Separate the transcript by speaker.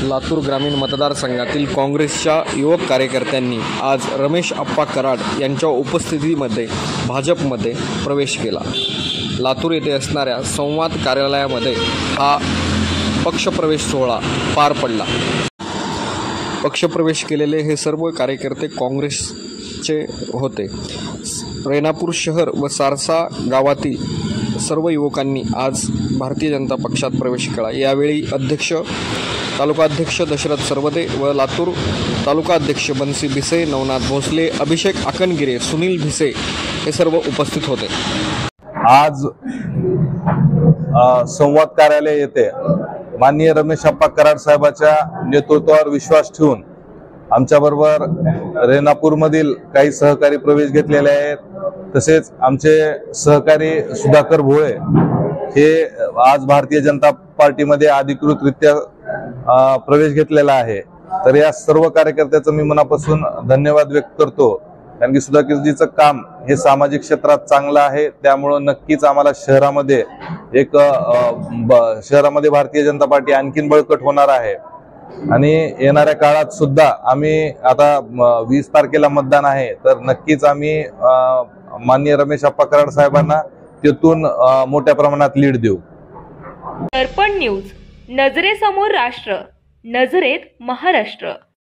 Speaker 1: लातूर ग्रामीण मतदारसंघातील काँग्रेसच्या युवक कार्यकर्त्यांनी आज रमेश आप्पा कराड यांच्या उपस्थितीमध्ये भाजपमध्ये प्रवेश केला। लातूर येथे असणाऱ्या संवाद कार्यालयामध्ये हा पक्षप्रवेश सोहळा पार पडला। पक्षप्रवेश केलेले हे सर्व कार्यकर्ते काँग्रेसचे होते। रेणापूर शहर व सारसा गावातील सर्व युवकांनी आज भारतीय जनता पक्षात प्रवेश केला। यावेळी तालुका अध्यक्ष दशरथ सरवदे व लातूर तालुका अध्यक्ष बन्सी भिसे, नवनाथ भोसले, अभिषेक आकनगिरे, सुनील भिसे हे सर्व उपस्थित होते।
Speaker 2: आज संवाद कार्यालय येथे माननीय रमेश आप्पा कराड साहेबांच्या नेतृत्वावर विश्वास ठेवून आमच्याबरोबर रेणापूरमधील काही सहकारी प्रवेश घेतलेले आहेत। तसेच आमचे सहकारी सुधाकर भोळे हे आज भारतीय जनता पार्टीमध्ये अधिकृतरित्या प्रवेश घेतलेला आहे। तर या सर्व कार्यकर्त्याचं मी मनापासून धन्यवाद व्यक्त करतो, कारण की सुधाकरजीचं काम हे सामाजिक क्षेत्रात चांगलं आहे। त्यामुळे नक्कीच आम्हाला शहरामध्ये भारतीय जनता पार्टी आणखीन बळकट होणार आहे आणि येणाऱ्या काळात सुद्धा आम्ही आता 20 तारखेला मतदान आहे, तर नक्कीच आम्ही माननीय रमेश आप्पा कराड साहेबांना तेथून मोठ्या प्रमाणात लीड देऊ।
Speaker 3: दर्पण न्यूज, नजरेसमोर राष्ट्र, नजरेत महाराष्ट्र।